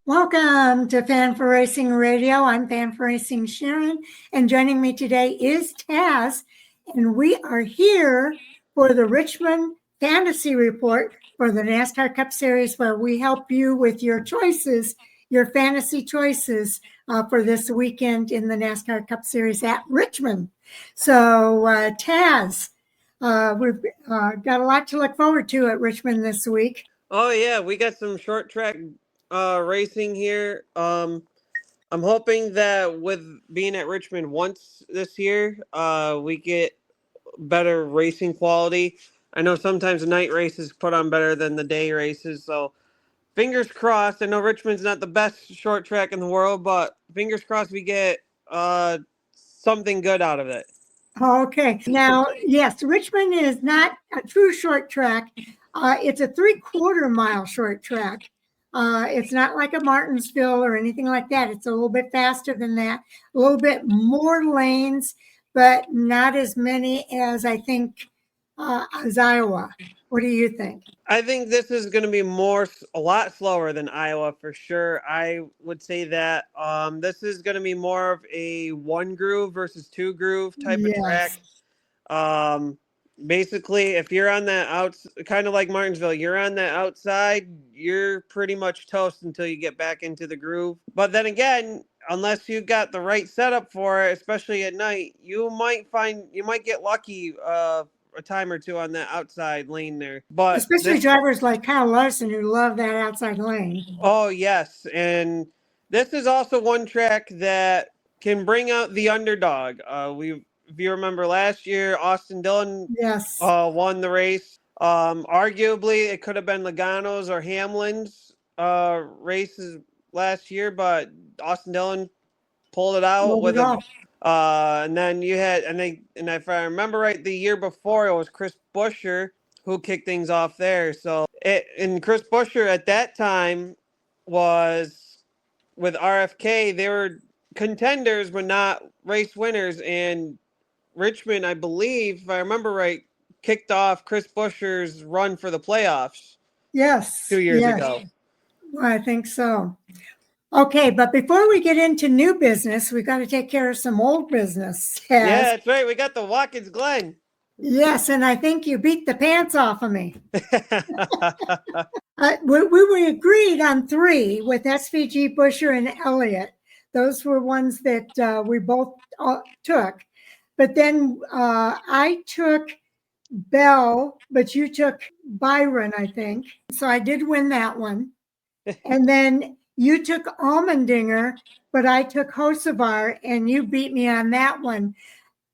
Welcome to Fan for Racing Radio. I'm Fan for Racing Sharon, and joining me today is Taz, and we are here for the Richmond Fantasy Report for the NASCAR Cup Series, where we help you with your choices, your fantasy choices for this weekend in the NASCAR Cup Series at Richmond. So, Taz, we've got a lot to look forward to at Richmond this week. Oh yeah, we got some short track racing here. I'm hoping that with being at Richmond once this year, we get better racing quality. I know sometimes the night races put on better than the day races, so fingers crossed. I know Richmond's not the best short track in the world, but fingers crossed we get something good out of it. Okay. Now, yes, Richmond is not a true short track. It's a 3/4 mile short track. It's not like a Martinsville or anything like that. It's a little bit faster than that, a little bit more lanes, but not as many as I think as Iowa. What do you think? I think this is going to be a lot slower than Iowa for sure. I would say that this is going to be more of a one groove versus two groove type of track. Basically, if you're on that kind of like Martinsville, you're on that outside, you're pretty much toast until you get back into the groove. But then again, unless you got the right setup for it, especially at night, you might get lucky a time or two on that outside lane there. But especially drivers like Kyle Larson who love that outside lane. Oh yes, and this is also one track that can bring out the underdog. If you remember last year, Austin Dillon won the race. Arguably, it could have been Logano's or Hamlin's races last year, but Austin Dillon pulled it out with a. And then you had, and if I remember right, the year before it was Chris Buescher who kicked things off there. So and Chris Buescher at that time was with RFK. They were contenders, but not race winners. And Richmond, I believe, if I remember right, kicked off Chris Buescher's run for the playoffs. Yes, 2 years ago. I think so. Okay, but before we get into new business, we got to take care of some old business. Yeah, that's right. We got the Watkins Glen. Yes, and I think you beat the pants off of me. We agreed on 3 with SVG, Buescher, and Elliott. Those were ones that we both took. But then I took Bell, but you took Byron, I think. So I did win that one. And then you took Allmendinger, but I took Hocevar, and you beat me on that one.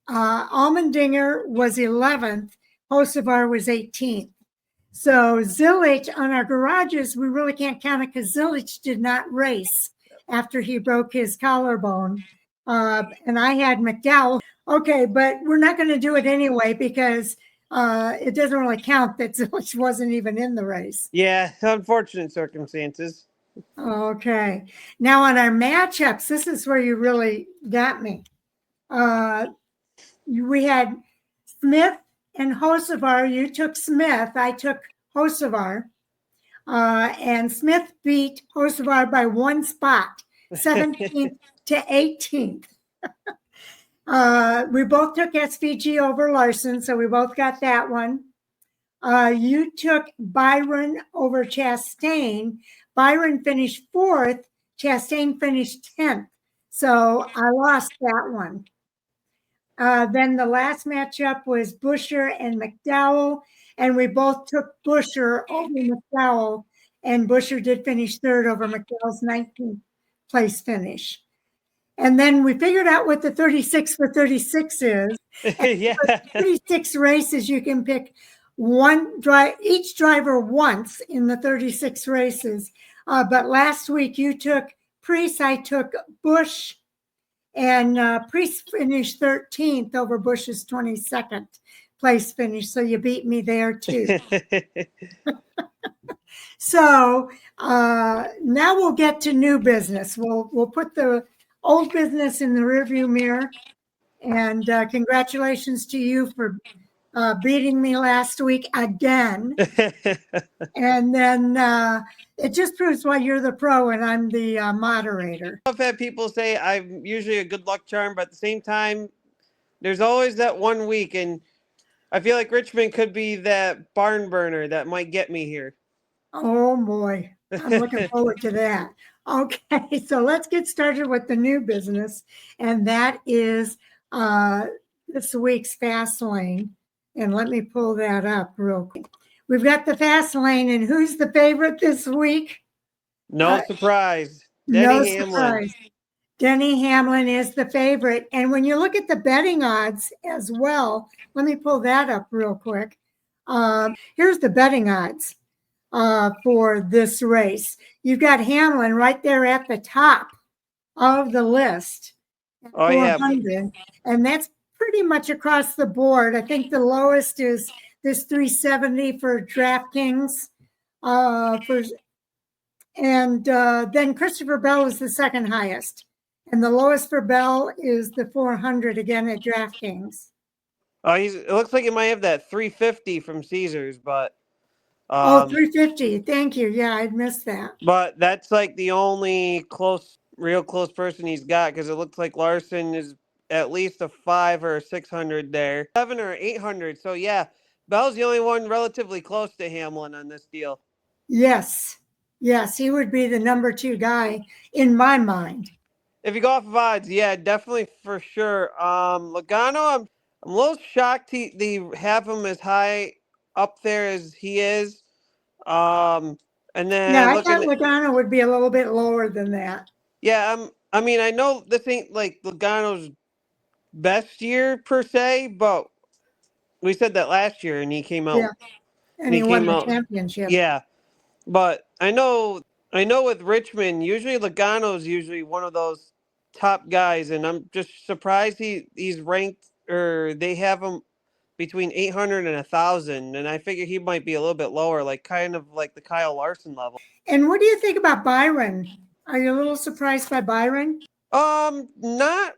Allmendinger was 11th. Hocevar was 18th. So Zilich on our garages, we really can't count it because Zilich did not race after he broke his collarbone. And I had McDowell. Okay, but we're not going to do it anyway because it doesn't really count that Zilich wasn't even in the race. Yeah, unfortunate circumstances. Okay. Now on our matchups, this is where you really got me. We had Smith and Hocevar. You took Smith. I took Hocevar. And Smith beat Hocevar by 1 spot, 17th to 18th. We both took SVG over Larson, so we both got that one. You took Byron over Chastain. Byron finished 4th. Chastain finished 10th. So I lost that one. Then the last matchup was Buescher and McDowell, and we both took Buescher over McDowell, and Buescher did finish 3rd over McDowell's 19th place finish. And then we figured out what the 36 for 36 is. Yeah. 36 races, you can pick each driver once in the 36 races. But last week you took Preece, I took Busch, and Preece finished 13th over Busch's 22nd place finish. So you beat me there too. So now we'll get to new business. We'll put the old business in the rearview mirror. And congratulations to you for beating me last week again. And then it just proves why you're the pro and I'm the moderator. I've had people say I'm usually a good luck charm, but at the same time, there's always that one week, and I feel like Richmond could be that barn burner that might get me here. Oh boy, I'm looking forward to that. Okay, so let's get started with the new business, and that is this week's Fast Lane. And let me pull that up real quick. We've got the Fast Lane, and who's the favorite this week? No surprise. Denny Hamlin. Surprise. Denny Hamlin is the favorite. And when you look at the betting odds as well, let me pull that up real quick. Here's the betting odds for this race. You've got Hamlin right there at the top of the list. Oh, yeah. And that's pretty much across the board. I think the lowest is this 370 for DraftKings. Then Christopher Bell is the second highest. And the lowest for Bell is the 400 again at DraftKings. It looks like he might have that 350 from Caesars, but 350. Thank you. Yeah, I'd missed that. But that's like the only real close person he's got, because it looks like Larson is at least a 500 or 600 there, 700 or 800. So yeah, Bell's the only one relatively close to Hamlin on this deal. Yes, he would be the number 2 guy in my mind. If you go off of odds, yeah, definitely for sure. Logano, I'm a little shocked they have him as high up there as he is. And then I thought Logano would be a little bit lower than that. Yeah, I mean, I know this ain't like Logano's best year per se, but we said that last year, and he came out. Yeah, and he won the championship. Yeah, but I know with Richmond, usually Logano's usually one of those top guys, and I'm just surprised he's ranked, or they have him between 800 and 1,000, and I figure he might be a little bit lower, like kind of like the Kyle Larson level. And what do you think about Byron? Are you a little surprised by Byron? Not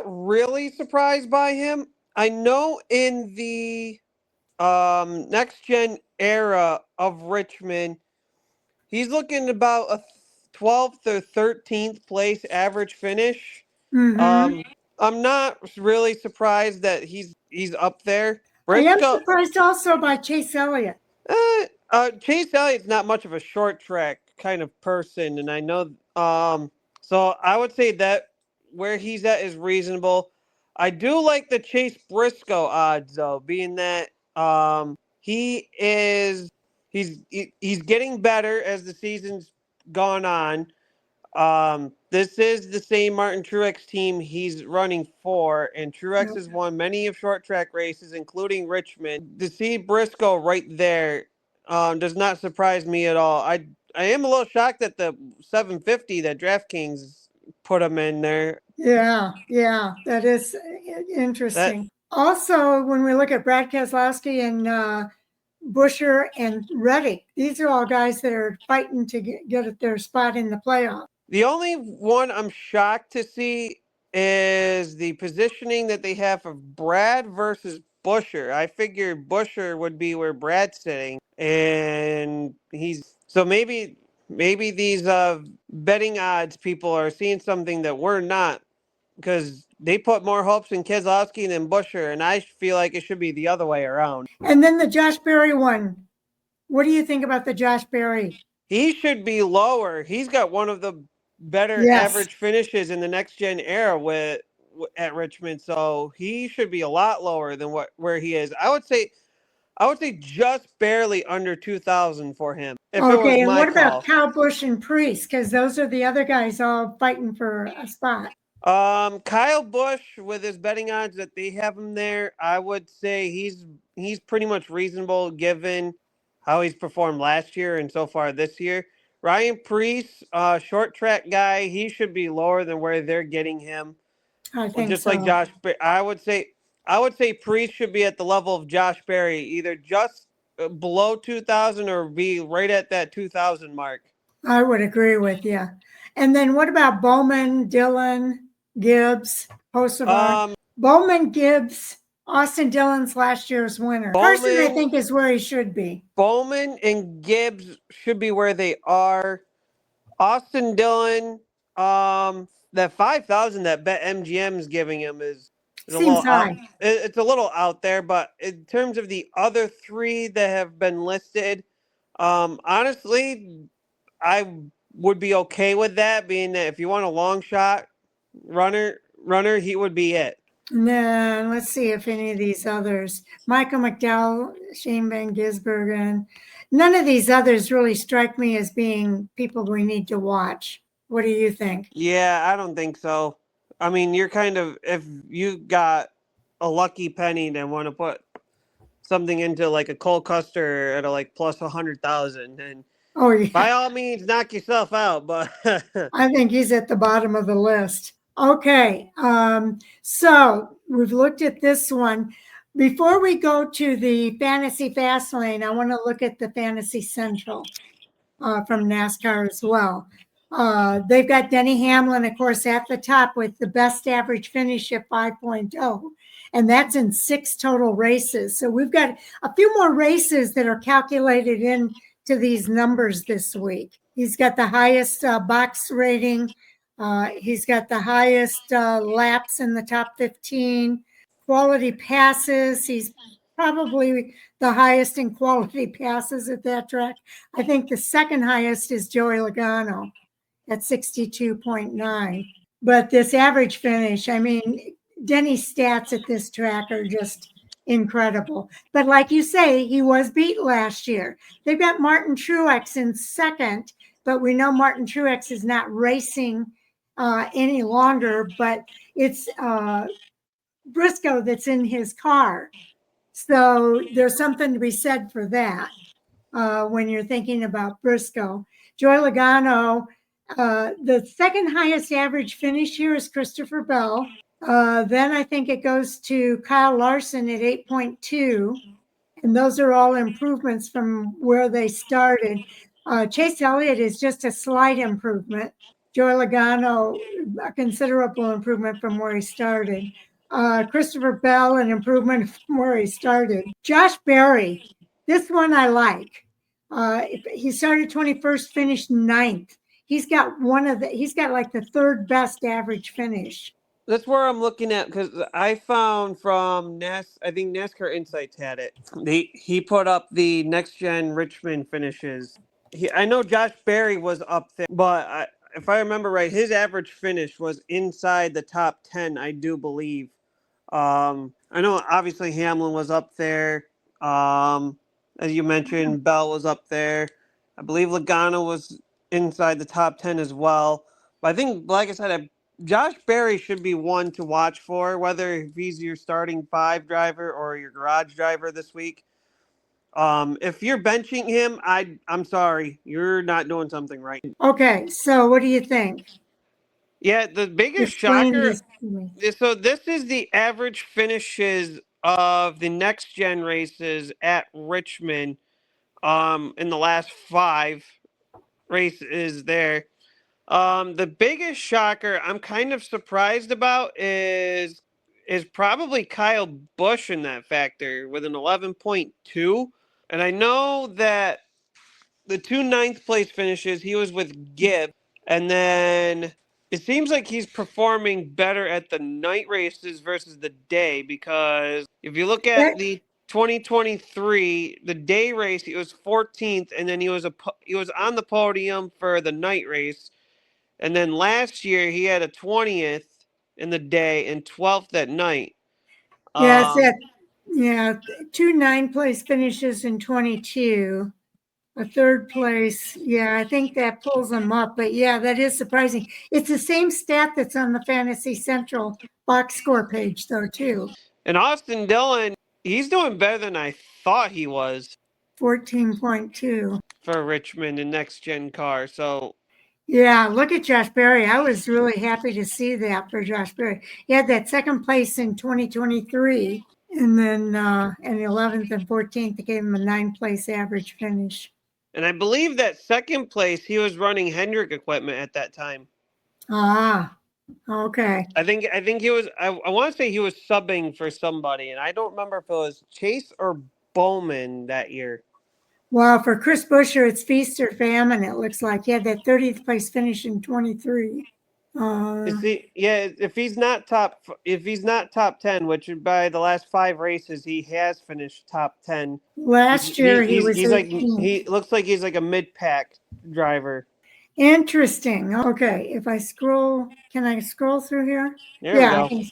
really surprised by him. I know in the next gen era of Richmond, he's looking about a 12th or 13th place average finish. Mm-hmm. I'm not really surprised that he's up there. I am surprised also by Chase Elliott. Chase Elliott's not much of a short track kind of person, and I know so I would say that where he's at is reasonable. I do like the Chase Briscoe odds though, being that he's getting better as the season's gone on. This is the same Martin Truex team he's running for, and Truex has won many of short track races, including Richmond. To see Briscoe right there does not surprise me at all. I am a little shocked that the 750 that DraftKings put him in there. Yeah, that is interesting. Also, when we look at Brad Keselowski and Buescher and Reddick, these are all guys that are fighting to get their spot in the playoff. The only one I'm shocked to see is the positioning that they have of Brad versus Buescher. I figured Buescher would be where Brad's sitting, and maybe these betting odds people are seeing something that we're not, because they put more hopes in Keselowski than Buescher, and I feel like it should be the other way around. And then the Josh Berry one. What do you think about the Josh Berry? He should be lower. He's got one of the better average finishes in the next gen era at Richmond, so he should be a lot lower than where he is. I would say just barely under 2,000 for him. Okay, and what about Kyle Busch and Preece? Because those are the other guys all fighting for a spot. Kyle Busch, with his betting odds that they have him there, I would say he's pretty much reasonable given how he's performed last year and so far this year. Ryan Preece, short track guy, he should be lower than where they're getting him. I think just like Josh, I would say Preece should be at the level of Josh Berry, either just below 2,000 or be right at that 2,000 mark. I would agree with you. And then what about Bowman, Dillon, Gibbs, Hocevar? Bowman, Gibbs, Austin Dillon's last year's winner. Bowman, Carson, I think, is where he should be. Bowman and Gibbs should be where they are. Austin Dillon, that 5,000 that BetMGM is giving him seems high. It's a little out there, but in terms of the other three that have been listed, honestly, I would be okay with that, being that if you want a long shot runner, he would be it. And then let's see if any of these others, Michael McDowell, Shane Van Gisbergen, none of these others really strike me as being people we need to watch. What do you think? Yeah, I don't think so. I mean, you're kind of, if you got a lucky penny and want to put something into like a Cole Custer at a like plus 100,000, and by all means, knock yourself out. But I think he's at the bottom of the list. Okay, so we've looked at this one. Before we go to the Fantasy Fast Lane, I want to look at the Fantasy Central from NASCAR as well. They've got Denny Hamlin, of course, at the top with the best average finish at 5.0, and that's in 6 total races. So we've got a few more races that are calculated into these numbers this week. He's got the highest box rating. He's got the highest laps in the top 15. Quality passes, he's probably the highest in quality passes at that track. I think the second highest is Joey Logano at 62.9. But this average finish, I mean, Denny's stats at this track are just incredible. But like you say, he was beat last year. They've got Martin Truex in second, but we know Martin Truex is not racing any longer, but it's Briscoe that's in his car. So there's something to be said for that when you're thinking about Briscoe. Joey Logano, the second highest average finish here is Christopher Bell. Then I think it goes to Kyle Larson at 8.2. And those are all improvements from where they started. Chase Elliott is just a slight improvement. Joey Logano, a considerable improvement from where he started. Christopher Bell, an improvement from where he started. Josh Berry, this one I like. He started 21st, finished 9th. He's got like the third best average finish. That's where I'm looking at, because I found from I think NASCAR Insights had it. He put up the next gen Richmond finishes. I know Josh Berry was up there, but if I remember right, his average finish was inside the top 10, I do believe. I know obviously Hamlin was up there. As you mentioned, Bell was up there. I believe Logano was inside the top 10 as well. But I think, like I said, Josh Berry should be one to watch for, whether he's your starting 5 driver or your garage driver this week. If you're benching him, I'm sorry, you're not doing something right. Okay, so what do you think? Yeah, the biggest shocker. So this is the average finishes of the next gen races at Richmond in the last 5 races there. The biggest shocker I'm kind of surprised about is probably Kyle Busch in that factor with an 11.2. And I know that the 2 9th place finishes, he was with Gibbs. And then it seems like he's performing better at the night races versus the day, because if you look at the 2023, the day race, he was 14th, and then he was on the podium for the night race. And then last year he had a 20th in the day and 12th at night. Yeah, 2 9th place finishes in 22. A 3rd place. Yeah, I think that pulls them up. But yeah, that is surprising. It's the same stat that's on the Fantasy Central box score page, though, too. And Austin Dillon, he's doing better than I thought he was. 14.2 for Richmond and next gen car. So yeah, look at Josh Berry. I was really happy to see that for Josh Berry. He had that 2nd place in 2023, and then in 11th and 14th, they gave him a 9th place average finish. And I believe that 2nd place, he was running Hendrick equipment at that time. Ah, Okay. I think he was. I want to say he was subbing for somebody, and I don't remember if it was Chase or Bowman that year. Well, for Chris Buescher, it's feast or famine. It looks like he had that 30th place finish in 23. If he's not top 10, which by the last 5 races he has finished top 10. Last year he was he's 18th. he looks like he's like a mid-pack driver. Interesting. Okay, if I scroll, can I scroll through here? There we go.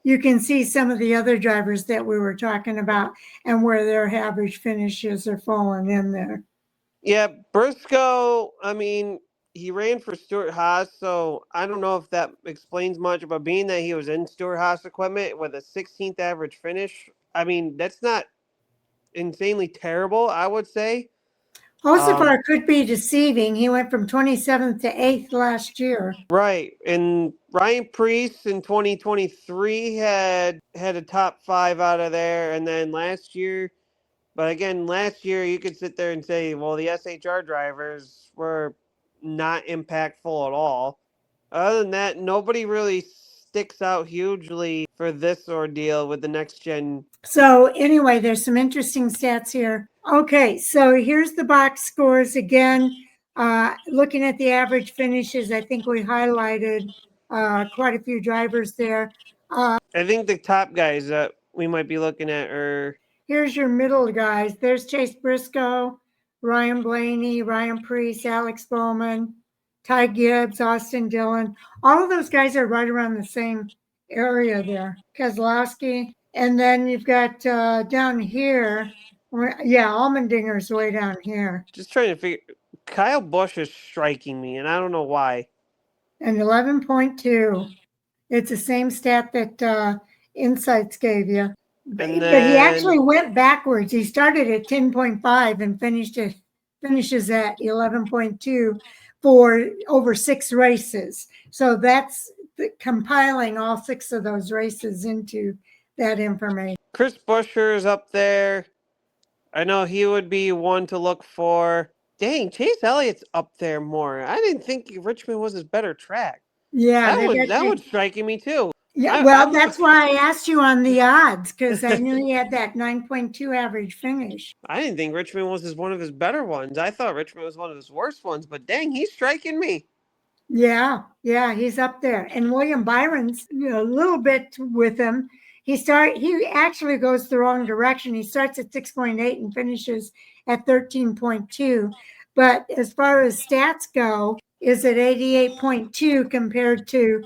You can see some of the other drivers that we were talking about and where their average finishes are falling in there. Yeah, Briscoe, I mean, he ran for Stuart Haas, so I don't know if that explains much, but being that he was in Stuart Haas equipment with a 16th average finish, I mean, that's not insanely terrible, I would say. Hosefar could be deceiving. He went from 27th to 8th last year. Right. And Ryan Preece in 2023 had a top 5 out of there. And then last year, but again, last year you could sit there and say, well, the SHR drivers were not impactful at all. Other than that, nobody really sticks out hugely for this ordeal with the next gen. So anyway, there's some interesting stats here. Okay, so here's the box scores again. Looking at the average finishes, I think we highlighted quite a few drivers there. I think the top guys that we might be looking at are... Here's your middle guys. There's Chase Briscoe, Ryan Blaney, Ryan Preece, Alex Bowman, Ty Gibbs, Austin Dillon. All of those guys are right around the same area there. Keselowski. And then you've got down here, Allmendinger's way down here. Just trying to figure... Kyle Busch is striking me, and I don't know why. And 11.2. It's the same stat that Insights gave you. But he actually went backwards. He started at 10.5 and finishes at 11.2 for over 6 races. So that's compiling all 6 of those races into that information. Chris Buescher is up there. I know he would be one to look for. Dang, Chase Elliott's up there more. I didn't think Richmond was his better track. Yeah, that was striking me too. Yeah, that's why I asked you on the odds, because I knew he had that 9.2 average finish. I didn't think Richmond was one of his better ones. I thought Richmond was one of his worst ones, but dang, he's striking me. Yeah, he's up there. And William Byron's a little bit with him. He actually goes the wrong direction. He starts at 6.8 and finishes at 13.2. But as far as stats go, is at 88.2 compared to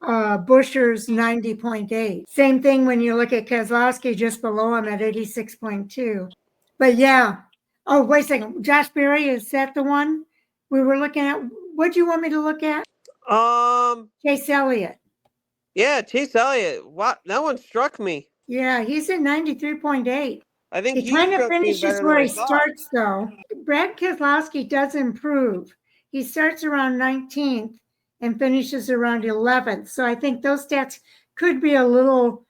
Buescher's 90.8. Same thing when you look at Keselowski just below him at 86.2. But yeah. Oh, wait a second. Josh Berry, is that the one we were looking at? What do you want me to look at? Chase Elliott. Yeah, Chase Elliott. What? That one struck me. Yeah, he's at 93.8. I think he kind of finishes where he starts, though. Brad Keselowski does improve. He starts around 19th and finishes around 11th. So I think those stats could be a little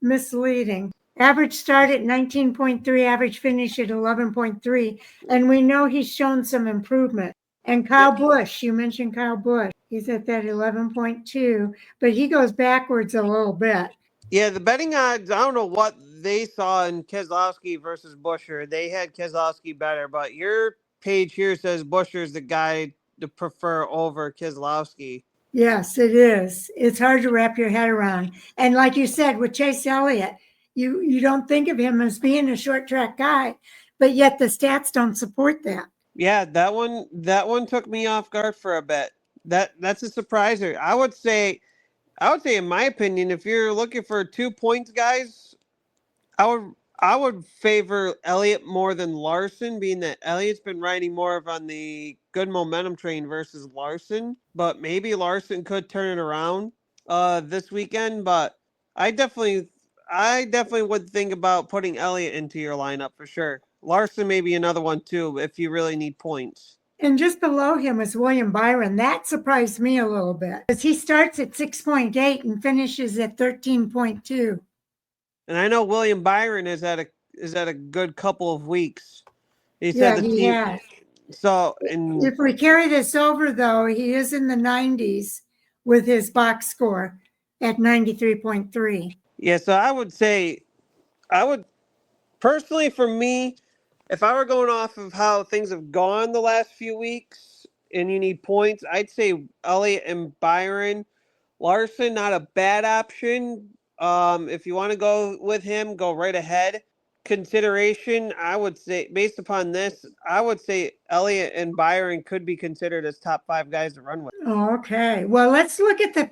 misleading. Average start at 19.3, average finish at 11.3. And we know he's shown some improvement. And Kyle Busch, you mentioned Kyle Busch. He's at that 11.2, but he goes backwards a little bit. Yeah, the betting odds, I don't know what they saw in Keselowski versus Buescher. They had Keselowski better, but your page here says Buescher's the guy to prefer over Keselowski. Yes, it is. It's hard to wrap your head around. And like you said, with Chase Elliott, you don't think of him as being a short track guy, but yet the stats don't support that. Yeah, that one took me off guard for a bit. That's a surpriser. I would say in my opinion, if you're looking for 2 points, guys, I would favor Elliott more than Larson, being that Elliott's been riding more of on the good momentum train versus Larson. But maybe Larson could turn it around this weekend. But I definitely would think about putting Elliott into your lineup for sure. Larson may be another one too if you really need points. And just below him is William Byron. That surprised me a little bit because he starts at 6.8 and finishes at 13.2. And I know William Byron is at a good couple of weeks. He has. So, if we carry this over, though, he is in the 90s with his box score at 93.3. Yeah, so I would personally, for me, if I were going off of how things have gone the last few weeks and you need points, I'd say Elliott and Byron. Larson, not a bad option. If you want to go with him, go right ahead. Consideration, I would say, based upon this, I would say Elliott and Byron could be considered as top 5 guys to run with. Okay. Well, let's look at the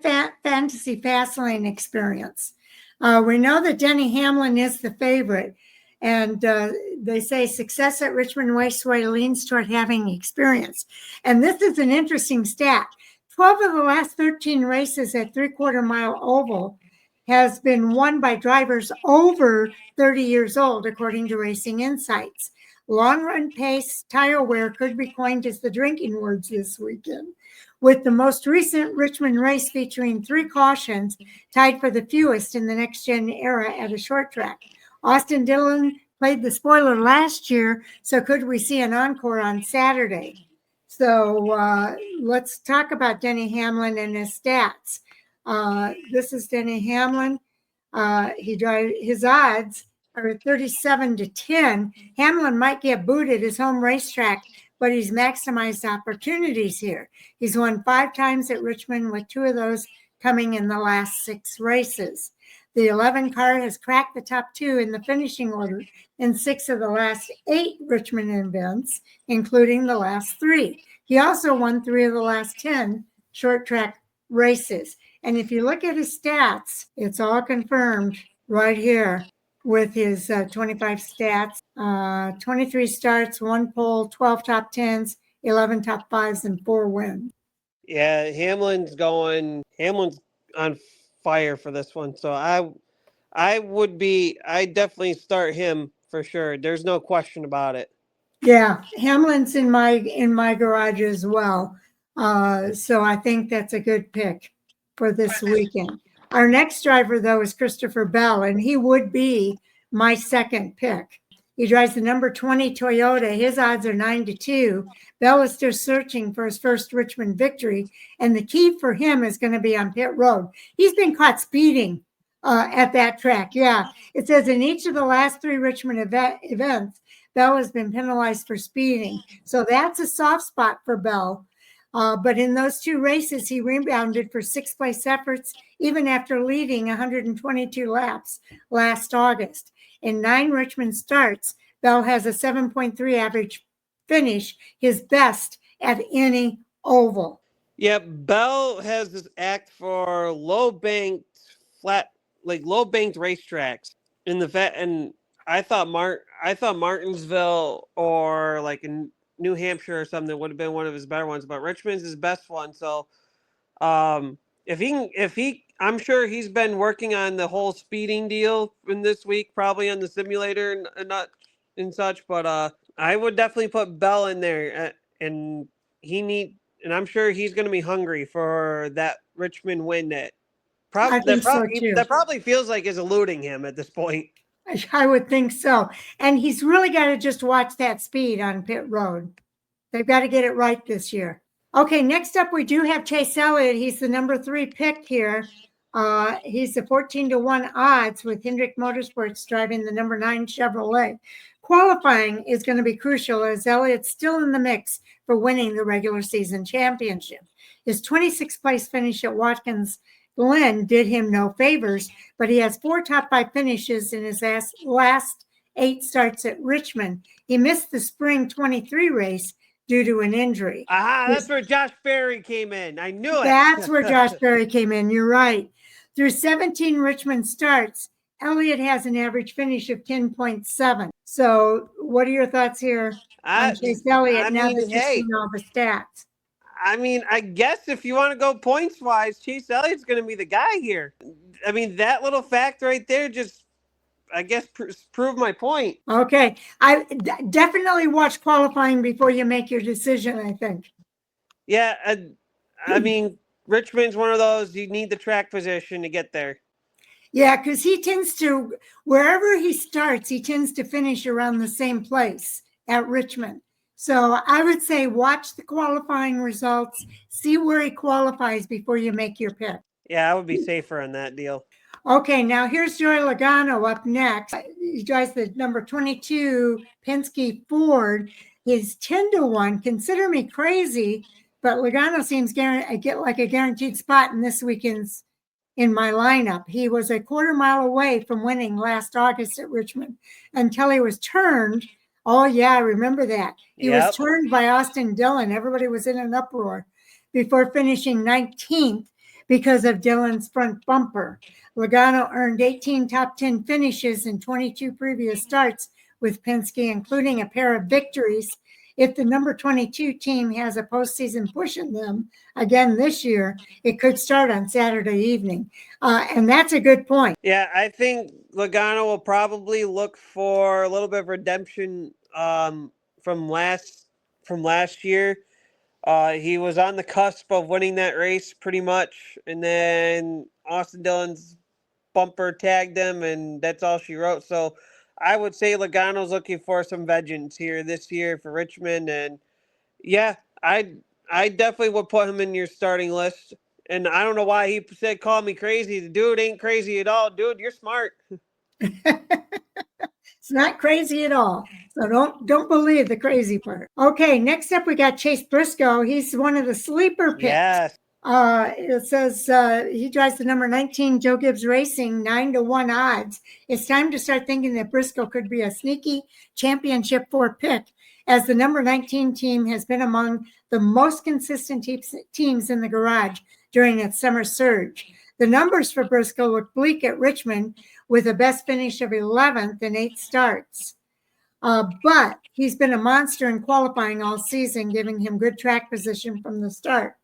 fantasy Fastlane experience. We know that Denny Hamlin is the favorite, and they say success at Richmond Raceway leans toward having experience. And this is an interesting stat. 12 of the last 13 races at 3/4 mile oval has been won by drivers over 30 years old, according to Racing Insights. Long run pace, tire wear could be coined as the drinking words this weekend, with the most recent Richmond race featuring 3 cautions, tied for the fewest in the next-gen era at a short track. Austin Dillon played the spoiler last year, so could we see an encore on Saturday? So let's talk about Denny Hamlin and his stats. This is Denny Hamlin. His odds are 37-10. Hamlin might get booed at his home racetrack, but he's maximized opportunities here. He's won 5 times at Richmond, with 2 of those coming in the last 6 races. The 11 car has cracked the top 2 in the finishing order in 6 of the last 8 Richmond events, including the last 3. He also won 3 of the last 10 short track races. And if you look at his stats, it's all confirmed right here with his 25 stats, 23 starts, 1 pole, 12 top 10s, 11 top 5s, and 4 wins. Yeah, Hamlin's on fire for this one. So I definitely start him for sure. There's no question about it. Yeah, Hamlin's in my garage as well. So I think that's a good pick for this weekend. Our next driver, though, is Christopher Bell, and he would be my second pick. He drives the number 20 Toyota. His odds are 9-2. Bell is still searching for his first Richmond victory, and the key for him is going to be on pit road. He's been caught speeding at that track. Yeah, it says in each of the last 3 Richmond events, Bell has been penalized for speeding. So that's a soft spot for Bell. But in those 2 races, he rebounded for 6th place efforts, even after leading 122 laps last August. In 9 Richmond starts, Bell has a 7.3 average finish, his best at any oval. Yeah, Bell has this act for low-banked racetracks. And I thought Martinsville or like in New Hampshire or something would have been one of his better ones, but Richmond's his best one. So I'm sure he's been working on the whole speeding deal in this week, probably on the simulator and such. But I would definitely put Bell in there, and I'm sure he's going to be hungry for that Richmond win that probably feels like is eluding him at this point. I would think so. And he's really got to just watch that speed on pit road. They've got to get it right this year. Okay, next up, we do have Chase Elliott. He's the number 3 pick here. He's the 14-1 odds with Hendrick Motorsports driving the number 9 Chevrolet. Qualifying is going to be crucial as Elliott's still in the mix for winning the regular season championship. His 26th place finish at Watkins Glen did him no favors, but he has 4 top 5 finishes in his last 8 starts at Richmond. He missed the spring 23 race due to an injury. That's where Josh Berry came in. I knew it. That's where Josh Berry came in. You're right. Through 17 Richmond starts, Elliott has an average finish of 10.7. So what are your thoughts here on Chase Elliott now that you've seen all the stats? I mean, I guess if you want to go points-wise, Chase Elliott's going to be the guy here. I mean, that little fact right there just, I guess, proved my point. Okay. I definitely watch qualifying before you make your decision, I think. Yeah. I mean, Richmond's one of those, you need the track position to get there. Yeah, because he tends to, wherever he starts, he tends to finish around the same place at Richmond. So I would say watch the qualifying results, see where he qualifies before you make your pick. Yeah, I would be safer on that deal. Okay, now here's Joey Logano up next. He drives the number 22 Penske Ford. He's 10-1. Consider me crazy, but Logano seems get like a guaranteed spot in this weekend's in my lineup. He was a quarter mile away from winning last August at Richmond until he was turned. Oh, yeah, I remember that. He was turned by Austin Dillon. Everybody was in an uproar before finishing 19th because of Dillon's front bumper. Logano earned 18 top 10 finishes in 22 previous starts with Penske, including a pair of victories. If the number 22 team has a postseason push in them again this year, it could start on Saturday evening. And that's a good point. Yeah, I think Logano will probably look for a little bit of redemption from last year. He was on the cusp of winning that race pretty much, and then Austin Dillon's bumper tagged him, and that's all she wrote. So I would say Logano's looking for some vengeance here this year for Richmond, and yeah, I definitely would put him in your starting list. And I don't know why he said call me crazy. The dude ain't crazy at all. Dude, you're smart. It's not crazy at all. So don't believe the crazy part. Okay, next up we got Chase Briscoe. He's one of the sleeper picks. Yes. It says he drives the number 19 Joe Gibbs Racing, 9-1 odds. It's time to start thinking that Briscoe could be a sneaky championship 4 pick, as the number 19 team has been among the most consistent teams in the garage during its summer surge. The numbers for Briscoe look bleak at Richmond, with a best finish of 11th in 8 starts. But he's been a monster in qualifying all season, giving him good track position from the start.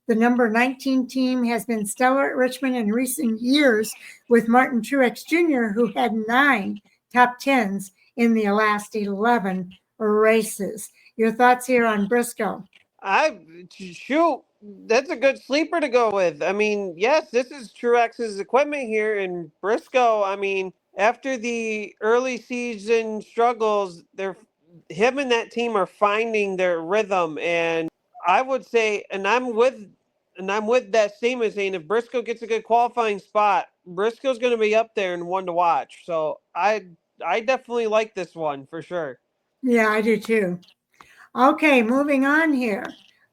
The number 19 team has been stellar at Richmond in recent years, with Martin Truex Jr., who had 9 top 10s in the last 11 races. Your thoughts here on Briscoe? That's a good sleeper to go with. I mean, yes, this is Truex's equipment here, and Briscoe, I mean, after the early season struggles, him and that team are finding their rhythm, and I would say, and I'm with that statement saying if Briscoe gets a good qualifying spot, Briscoe's going to be up there and one to watch. So I definitely like this one for sure. Yeah, I do too. Okay, moving on here.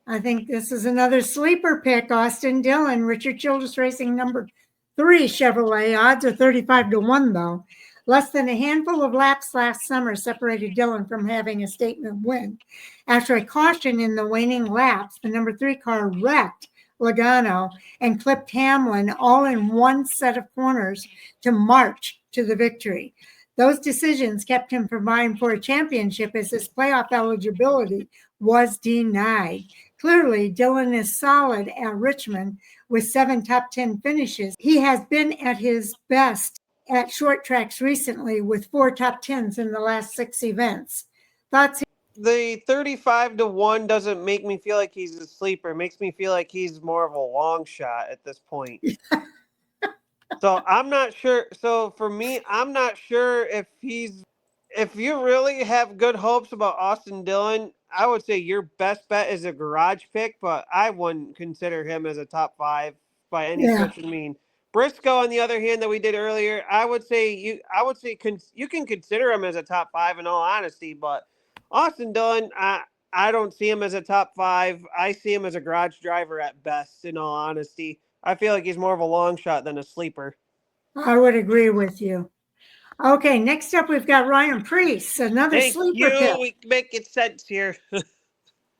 I think this is another sleeper pick. Austin Dillon, Richard Childress Racing number 3 Chevrolet. Odds are 35-1 though. Less than a handful of laps last summer separated Dillon from having a statement win. After a caution in the waning laps, the number 3 car wrecked Logano and clipped Hamlin all in one set of corners to march to the victory. Those decisions kept him from vying for a championship, as his playoff eligibility was denied. Clearly, Dillon is solid at Richmond with 7 top 10 finishes. He has been at his best at short tracks recently with 4 top 10s in the last 6 events. Thoughts? The 35-1 doesn't make me feel like he's a sleeper. It makes me feel like he's more of a long shot at this point. So I'm not sure. So for me, I'm not sure if you really have good hopes about Austin Dillon, I would say your best bet is a garage pick, but I wouldn't consider him as a top 5 by any stretch of the mean. Briscoe, on the other hand, that we did earlier, I would say you can consider him as a top 5 in all honesty, but Austin Dillon, I don't see him as a top 5. I see him as a garage driver at best, in all honesty. I feel like he's more of a long shot than a sleeper. I would agree with you. Okay, next up we've got Ryan Preece, another sleeper pick. We making sense here.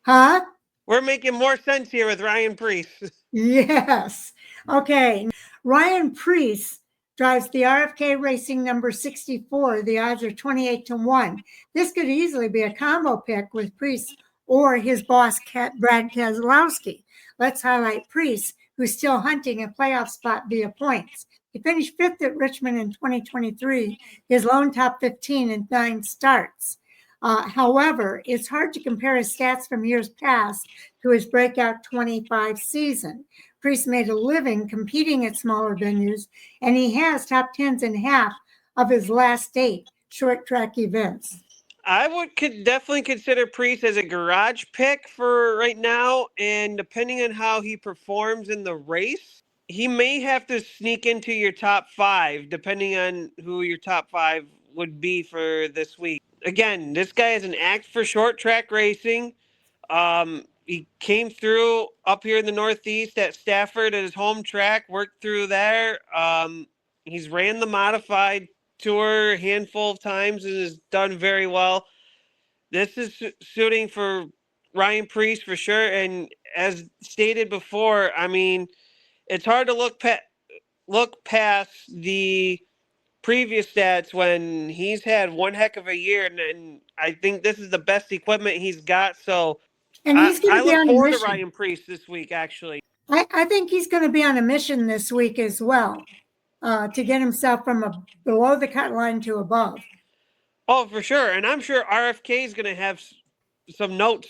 Huh? We're making more sense here with Ryan Preece. Yes. Okay. Ryan Preece drives the RFK Racing number 64. The odds are 28-1. This could easily be a combo pick with Preece or his boss, Brad Keselowski. Let's highlight Preece, who's still hunting a playoff spot via points. He finished 5th at Richmond in 2023, his lone top 15 in 9 starts. However, it's hard to compare his stats from years past to his breakout 25 season. Preece made a living competing at smaller venues, and he has top 10s in half of his last 8 short track events. I would definitely consider Preece as a garage pick for right now, and depending on how he performs in the race, he may have to sneak into your top 5, depending on who your top 5 would be for this week. Again, this guy is an act for short track racing. He came through up here in the Northeast at Stafford at his home track, worked through there. He's ran the modified tour a handful of times and has done very well. This is suiting for Ryan Preece for sure. And as stated before, I mean, it's hard to look past the previous stats when he's had one heck of a year, and I think this is the best equipment he's got. So and he's I look forward to Ryan Preece this week, actually. I think he's going to be on a mission this week as well, to get himself from below the cut line to above. Oh, for sure. And I'm sure RFK is going to have some notes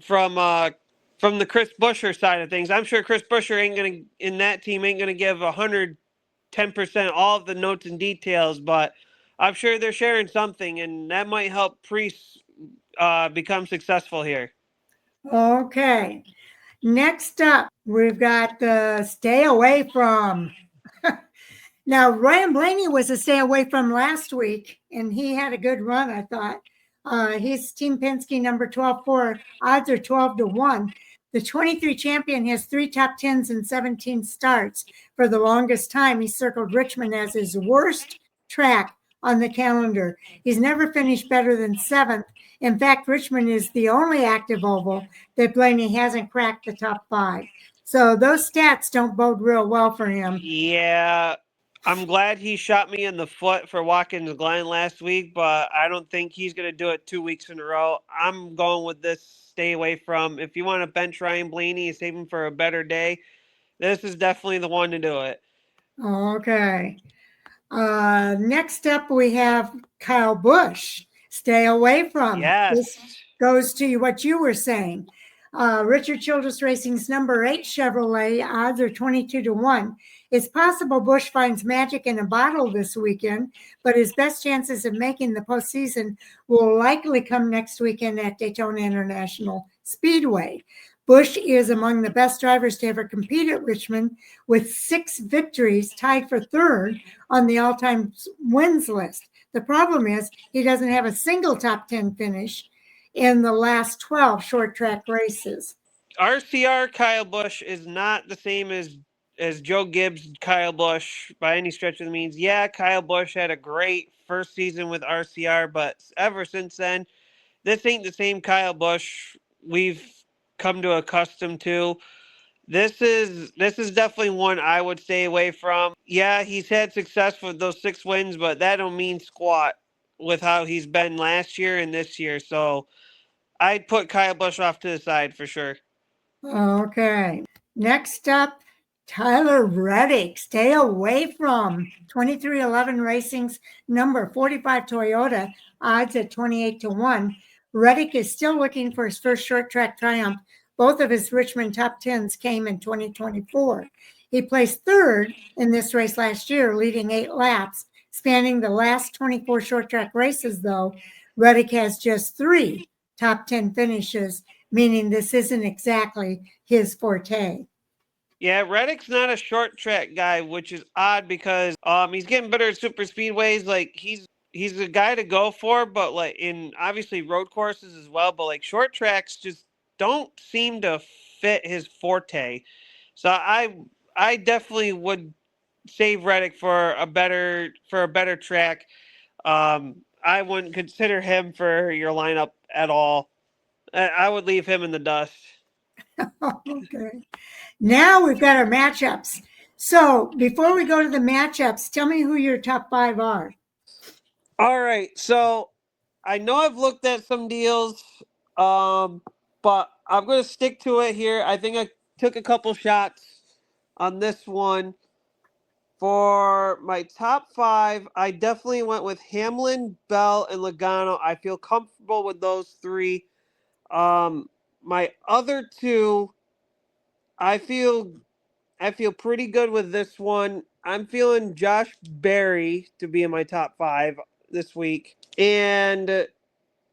from the Chris Buescher side of things. I'm sure Chris Buescher in that team ain't going to give 110% all of the notes and details, but I'm sure they're sharing something, and that might help Preece become successful here. Okay. Next up, we've got the stay away from. Now, Ryan Blaney was a stay away from last week, and he had a good run, I thought. He's Team Penske number 12-4. Odds are 12-1. The 23 champion has 3 top 10s and 17 starts. For the longest time, he circled Richmond as his worst track on the calendar. He's never finished better than 7th. In fact, Richmond is the only active oval that Blaney hasn't cracked the top 5. So those stats don't bode real well for him. Yeah, I'm glad he shot me in the foot for Watkins Glen last week, but I don't think he's going to do it 2 weeks in a row. I'm going with this stay away from. If you want to bench Ryan Blaney and save him for a better day, this is definitely the one to do it. Okay. Next up, we have Kyle Busch. Stay away from. Yes. This goes to what you were saying. Richard Childress Racing's number 8 Chevrolet, odds are 22-1. It's possible Busch finds magic in a bottle this weekend, but his best chances of making the postseason will likely come next weekend at Daytona International Speedway. Busch is among the best drivers to ever compete at Richmond, with 6 victories, tied for 3rd on the all-time wins list. The problem is he doesn't have a single top 10 finish in the last 12 short track races. RCR Kyle Busch is not the same as Joe Gibbs Kyle Busch by any stretch of the means. Yeah, Kyle Busch had a great first season with RCR, but ever since then, this ain't the same Kyle Busch we've come to accustom to. This is definitely one I would stay away from. Yeah, he's had success with those 6 wins, but that don't mean squat with how he's been last year and this year. So I'd put Kyle Busch off to the side for sure. Okay. Next up, Tyler Reddick. Stay away from. 2311 Racing's number 45 Toyota, odds at 28-1. Reddick is still looking for his first short track triumph. Both of his Richmond top 10s came in 2024. He placed 3rd in this race last year, leading 8 laps. Spanning the last 24 short track races, though, Reddick has just 3 top 10 finishes, meaning this isn't exactly his forte. Yeah, Reddick's not a short track guy, which is odd because he's getting better at super speedways. Like he's a guy to go for, but like in obviously road courses as well. But like short tracks just don't seem to fit his forte. So I definitely would save Reddick for a better track. I wouldn't consider him for your lineup at all. I would leave him in the dust. Okay. Now we've got our matchups. So before we go to the matchups, tell me who your top 5 are. All right. So I know I've looked at some deals, but I'm going to stick to it here. I think I took a couple shots on this one. For my top 5, I definitely went with Hamlin, Bell, and Logano. I feel comfortable with those 3. My other 2, I feel pretty good with this one. I'm feeling Josh Berry to be in my top 5 this week. And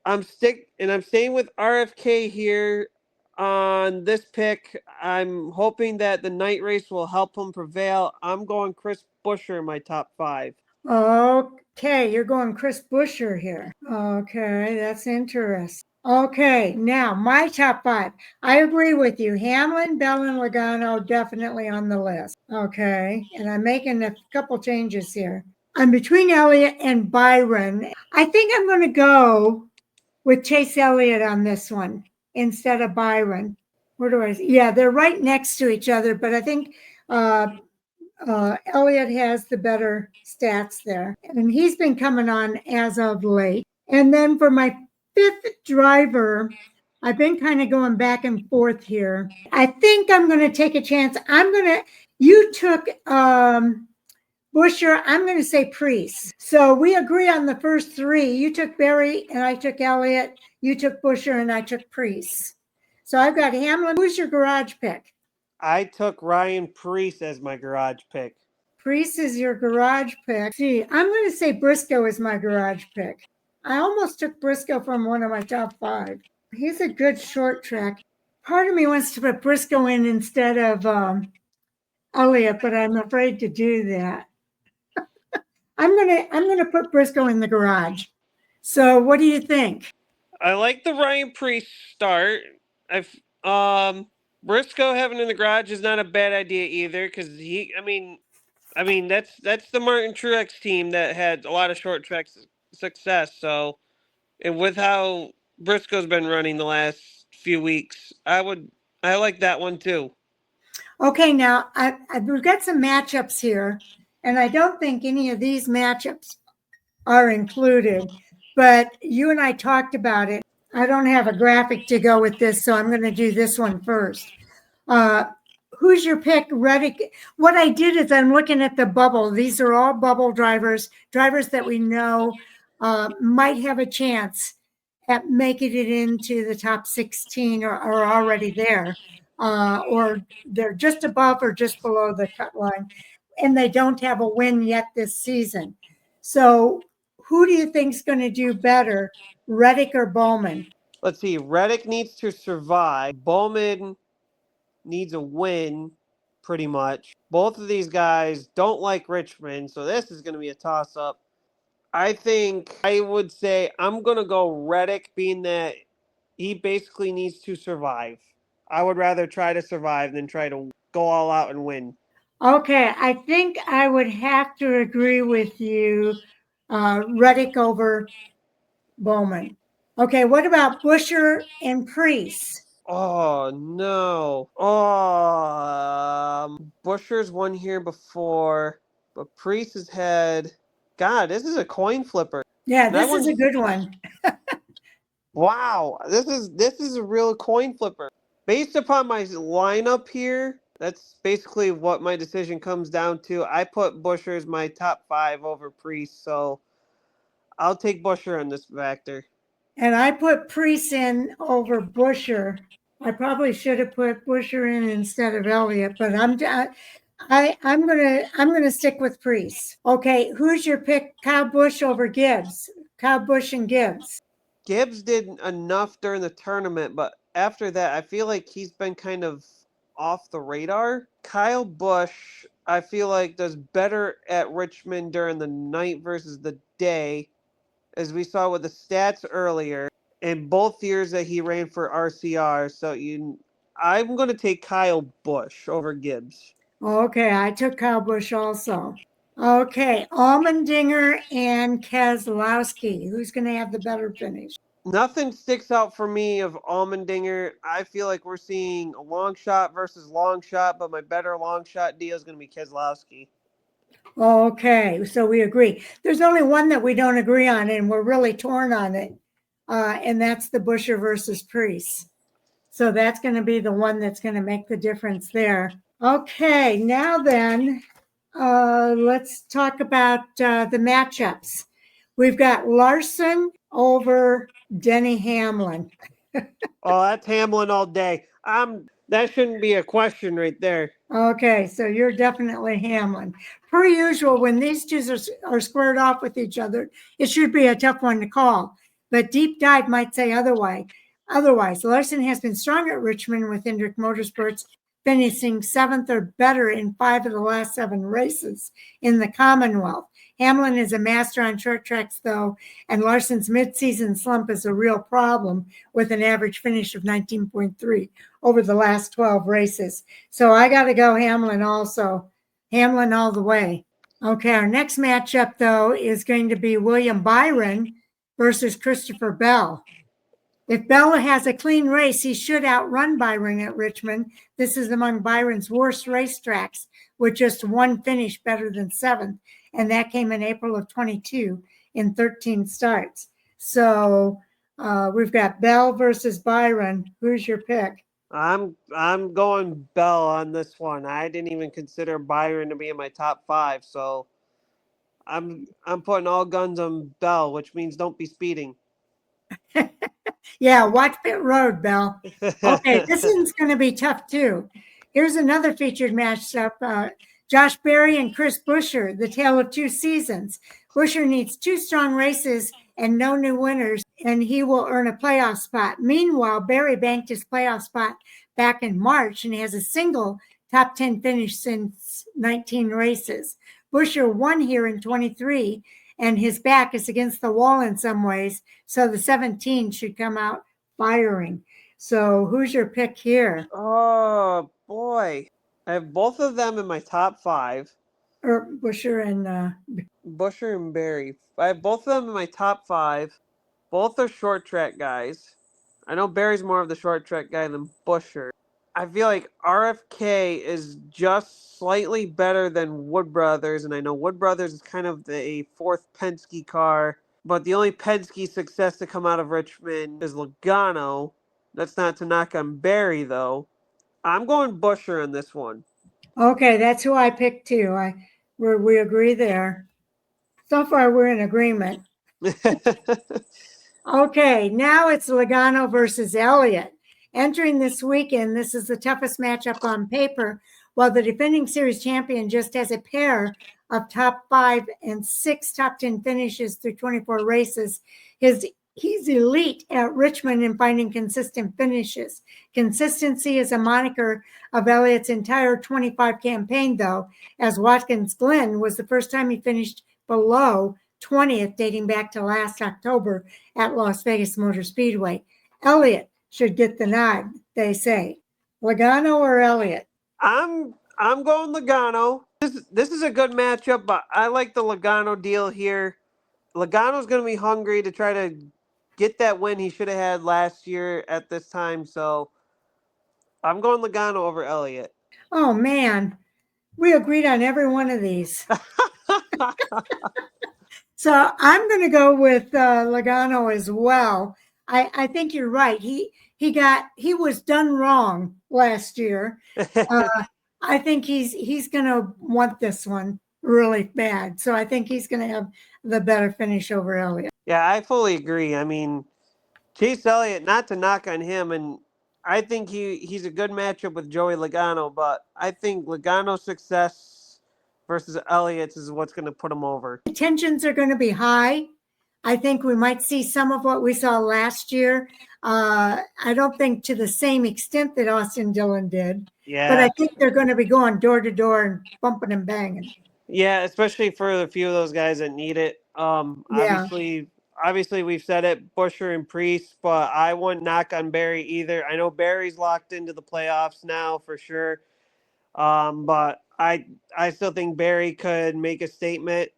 I'm staying with RFK here on this pick. I'm hoping that the night race will help him prevail. I'm going Chris Buescher in my top 5. Okay, you're going Chris Buescher here. Okay, that's interesting. Okay, now my top 5. I agree with you. Hamlin, Bell, and Logano definitely on the list. Okay, and I'm making a couple changes here. I'm between Elliott and Byron. I think I'm going to go with Chase Elliott on this one instead of Byron. Where do I see? Yeah, they're right next to each other, but I think Elliott has the better stats there. And he's been coming on as of late. And then for my 5th driver, I've been kind of going back and forth here. I think I'm going to take a chance. You took Buescher, I'm going to say Preece. So we agree on the first 3. You took Berry and I took Elliott. You took Buescher and I took Preece. So I've got Hamlin. Who's your garage pick? I took Ryan Preece as my garage pick. Preece is your garage pick. See, I'm going to say Briscoe is my garage pick. I almost took Briscoe from one of my top 5. He's a good short track. Part of me wants to put Briscoe in instead of Elliott, but I'm afraid to do that. I'm gonna put Briscoe in the garage. So what do you think? I like the Ryan Preece start. Briscoe having in the garage is not a bad idea either, because that's the Martin Truex team that had a lot of short track success. So, and with how Briscoe's been running the last few weeks, I like that one too. Okay, now we've got some matchups here, and I don't think any of these matchups are included, but you and I talked about it. I don't have a graphic to go with this, so I'm going to do this one first. Who's your pick, Reddick? What I did is I'm looking at the bubble. These are all bubble drivers that we know might have a chance at making it into the top 16 or are already there, or they're just above or just below the cut line, and they don't have a win yet this season. So who do you think is going to do better, Reddick or Bowman? Let's see. Reddick needs to survive. Bowman needs a win, pretty much. Both of these guys don't like Richmond, so this is going to be a toss-up. I think I would say I'm going to go Reddick, being that he basically needs to survive. I would rather try to survive than try to go all out and win. Okay, I think I would have to agree with you, Reddick over Bowman. Okay, what about Buescher and Preece? Oh, no. Buescher's won here before, but Preece has had... God, this is a coin flipper. Yeah, this is a good one. Wow, this is a real coin flipper. Based upon my lineup here, that's basically what my decision comes down to. I put Buescher as my top 5 over Preece, so I'll take Buescher on this factor. And I put Preece in over Buescher. I probably should have put Buescher in instead of Elliott, but I'm gonna stick with Preece. Okay, who's your pick? Kyle Busch over Gibbs. Kyle Busch and Gibbs. Gibbs did enough during the tournament, but after that, I feel like he's been kind of off the radar. Kyle Busch, I feel like, does better at Richmond during the night versus the day, as we saw with the stats earlier, in both years that he ran for RCR. So I'm going to take Kyle Busch over Gibbs. Okay, I took Kyle Busch also. Okay, Allmendinger and Keselowski. Who's going to have the better finish? Nothing sticks out for me of Allmendinger. I feel like we're seeing a long shot versus long shot, but my better long shot deal is going to be Keselowski. Okay, so we agree. There's only one that we don't agree on, and we're really torn on it, and that's the Buescher versus Preece. So that's going to be the one that's going to make the difference there. Okay, now then, let's talk about the matchups. We've got Larson over Denny Hamlin. Oh, that's Hamlin all day. That shouldn't be a question right there. Okay, so you're definitely Hamlin. Per usual, when these two are squared off with each other, it should be a tough one to call. but Deep Dive might say otherwise. Larson has been strong at Richmond with Hendrick Motorsports, finishing 7th or better in 5 of the last 7 races in the Commonwealth. Hamlin is a master on short tracks, though, and Larson's midseason slump is a real problem with an average finish of 19.3 over the last 12 races. So I got to go Hamlin also. Hamlin all the way. Okay, our next matchup, though, is going to be William Byron versus Christopher Bell. If Bell has a clean race, he should outrun Byron at Richmond. This is among Byron's worst racetracks, with just 1 finish better than 7th, and that came in April of 22 in 13 starts. So we've got Bell versus Byron. Who's your pick? I'm going Bell on this one. I didn't even consider Byron to be in my top 5, so I'm putting all guns on Bell, which means don't be speeding. Yeah, watch pit road, Bell. Okay, this one's going to be tough too. Here's another featured matchup. Josh Berry and Chris Buescher, the tale of 2 seasons. Buescher needs 2 strong races and no new winners, and he will earn a playoff spot. Meanwhile, Berry banked his playoff spot back in March and has a single top 10 finish since 19 races. Buescher won here in 23, and his back is against the wall in some ways, so the 17 should come out firing. So who's your pick here? Oh, boy. I have both of them in my top 5. Or Buescher and Berry. I have both of them in my top 5. Both are short track guys. I know Berry's more of the short track guy than Buescher. I feel like RFK is just slightly better than Wood Brothers, and I know Wood Brothers is kind of a 4th Penske car, but the only Penske success to come out of Richmond is Logano. That's not to knock on Berry, though. I'm going Buescher on this one. Okay, that's who I picked too. We agree there. So far, we're in agreement. Okay, now it's Logano versus Elliott. Entering this weekend, this is the toughest matchup on paper, while the defending series champion just has a pair of top 5 and 6 top 10 finishes through 24 races. He's elite at Richmond in finding consistent finishes. Consistency is a moniker of Elliott's entire 25 campaign, though, as Watkins Glen was the first time he finished below 20th, dating back to last October at Las Vegas Motor Speedway. Elliott should get the nod, they say. Logano or Elliott? I'm going Logano. This is a good matchup, but I like the Logano deal here. Logano's going to be hungry to try to get that win he should have had last year at this time, so I'm going Logano over Elliott. Oh, man. We agreed on every one of these. So I'm going to go with Logano as well. I think you're right. He was done wrong last year. I think he's going to want this one really bad. So I think he's going to have the better finish over Elliott. Yeah, I fully agree. I mean, Chase Elliott, not to knock on him, and I think he's a good matchup with Joey Logano, but I think Logano's success versus Elliott's is what's going to put him over. The tensions are going to be high. I think we might see some of what we saw last year. I don't think to the same extent that Austin Dillon did. Yeah. But I think they're going to be going door to door and bumping and banging. Yeah, especially for a few of those guys that need it. Obviously, we've said it, Buescher and Preece, but I wouldn't knock on Berry either. I know Berry's locked into the playoffs now for sure, but I still think Berry could make a statement.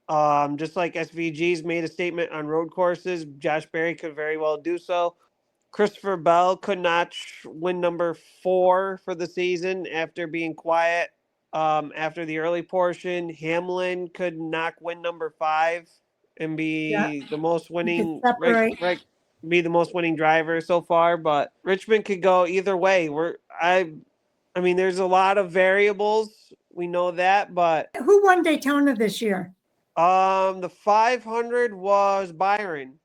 Just like SVG's made a statement on road courses, Josh Berry could very well do so. Christopher Bell could notch win number 4 for the season after being quiet after the early portion. Hamlin could knock win number 5 and be the most winning be the most winning driver so far. But Richmond could go either way. I mean, there's a lot of variables. We know that, but who won Daytona this year? The 500 was Byron.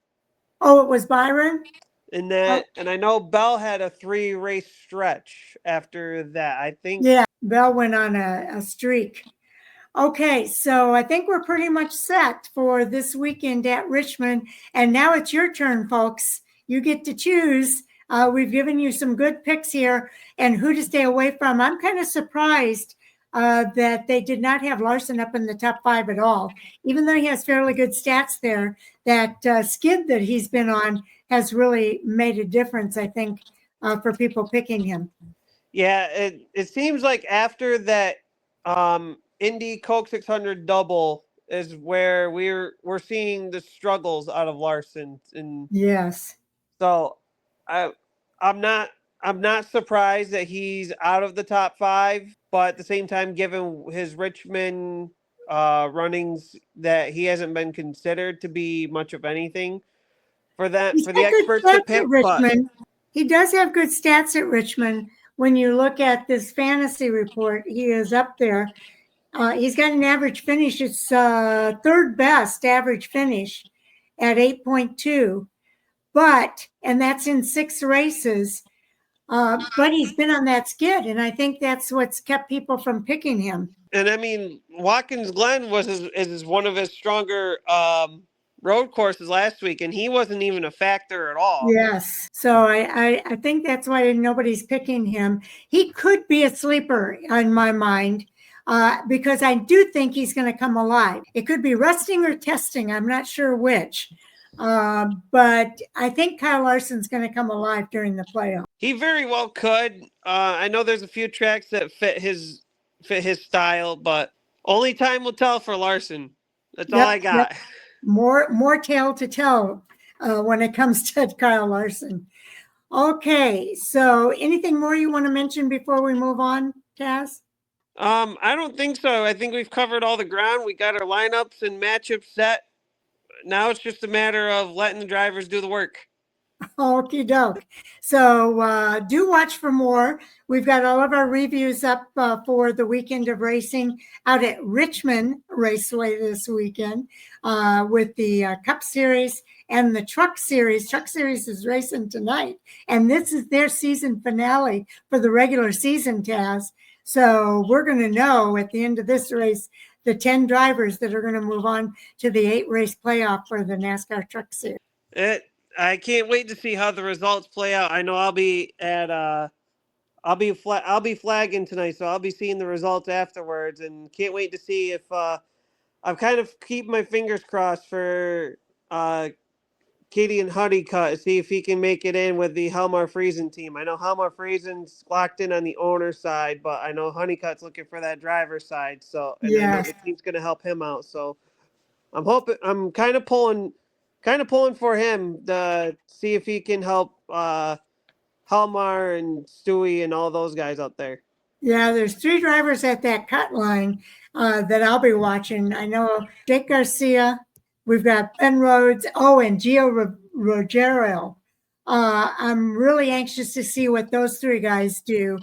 Oh, it was Byron? And I know Bell had a 3-race stretch after that, I think. Yeah, Bell went on a streak. Okay, so I think we're pretty much set for this weekend at Richmond. And now it's your turn, folks. You get to choose. We've given you some good picks here and who to stay away from. I'm kind of surprised that they did not have Larson up in the top 5 at all. Even though he has fairly good stats there, that skid that he's been on has really made a difference, I think, for people picking him. Yeah, it seems like after that Indy Coke 600 double is where we're seeing the struggles out of Larson, and yes, so I'm not surprised that he's out of the top 5, but at the same time, given his Richmond runnings, that he hasn't been considered to be much of anything for that he's for the got good experts to stats pick. at Richmond. He does have good stats at Richmond. When you look at this fantasy report, he is up there. He's got an average finish. It's third best average finish at 8.2. And that's in 6 races. But he's been on that skid, and I think that's what's kept people from picking him. And I mean, Watkins Glen is one of his stronger road courses last week, and he wasn't even a factor at all. Yes. So I think that's why nobody's picking him. He could be a sleeper in my mind because I do think he's going to come alive. It could be resting or testing. I'm not sure which. But I think Kyle Larson's going to come alive during the playoff. He very well could. I know there's a few tracks that fit his style, but only time will tell for Larson. That's all I got. Yep. More tale to tell when it comes to Kyle Larson. Okay, so anything more you want to mention before we move on, Taz? I don't think so. I think we've covered all the ground. We got our lineups and matchups set. Now it's just a matter of letting the drivers do the work. Okie doke. So do watch for more. We've got all of our reviews up for the weekend of racing out at Richmond Raceway this weekend with the Cup Series and the Truck Series. Truck Series is racing tonight, and this is their season finale for the regular season, Taz. So we're going to know at the end of this race the 10 drivers that are going to move on to the 8-race playoff for the NASCAR Truck Series. I can't wait to see how the results play out. I know I'll be at I'll be flagging tonight, so I'll be seeing the results afterwards, and can't wait to see if I'm kind of keeping my fingers crossed for Katie and Honeycutt, see if he can make it in with the Helmar Friesen team. I know Helmar Friesen's locked in on the owner side, but I know Honeycutt's looking for that driver side. So and I know the team's going to help him out. So I'm kind of pulling for him to see if he can help Helmar and Stewie and all those guys out there. Yeah, there's 3 drivers at that cut line that I'll be watching. I know Jake Garcia. We've got Ben Rhodes. Oh, and Gio Rogero. I'm really anxious to see what those 3 guys do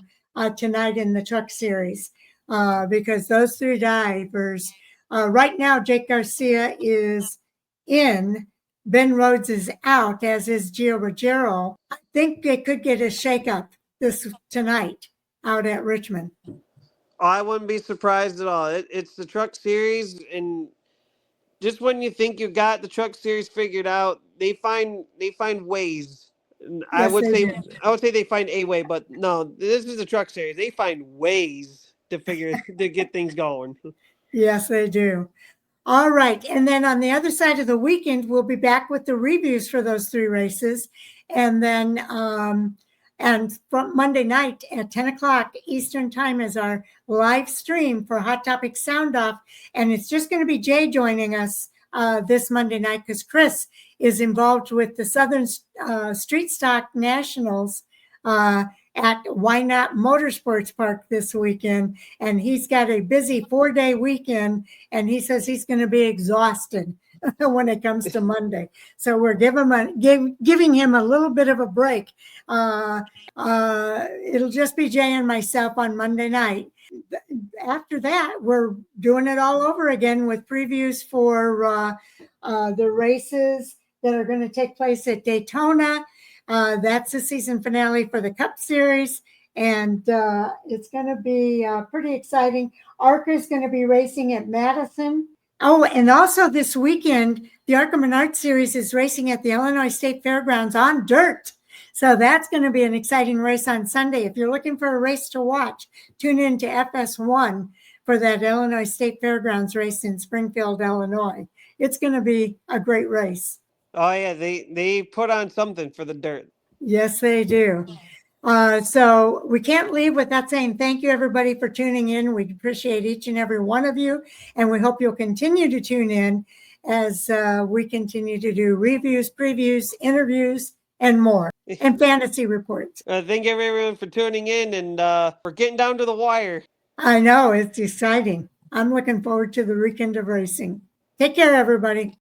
tonight in the Truck Series because those 3 drivers, right now, Jake Garcia is in. Ben Rhodes is out, as is Gio Rogero. I think they could get a shakeup tonight out at Richmond. I wouldn't be surprised at all. It's the Truck Series, and just when you think you got the Truck Series figured out, they find ways. Yes, I would say they find a way, but no, this is the Truck Series. They find ways to get things going. Yes, they do. All right, and then on the other side of the weekend, we'll be back with the reviews for those 3 races, and then and from Monday night at 10 o'clock Eastern time is our live stream for Hot Topic Sound Off. And it's just going to be Jay joining us this Monday night because Chris is involved with the Southern Street Stock Nationals at Why Not Motorsports Park this weekend. And he's got a busy 4-day weekend, and he says he's going to be exhausted when it comes to Monday. So we're giving him a little bit of a break. It'll just be Jay and myself on Monday night. After that, we're doing it all over again with previews for the races that are going to take place at Daytona. That's the season finale for the Cup Series. And it's going to be pretty exciting. ARCA is going to be racing at Madison. Oh, and also this weekend, the ARCA Menard Series is racing at the Illinois State Fairgrounds on dirt. So that's going to be an exciting race on Sunday. If you're looking for a race to watch, tune in to FS1 for that Illinois State Fairgrounds race in Springfield, Illinois. It's going to be a great race. Oh, yeah, they put on something for the dirt. Yes, they do. So we can't leave without saying thank you, everybody, for tuning in. We appreciate each and every one of you, and we hope you'll continue to tune in as we continue to do reviews, previews, interviews, and more, and fantasy reports. Thank everyone for tuning in, and we're getting down to the wire. I know, it's exciting. I'm looking forward to the weekend of racing. Take care, everybody.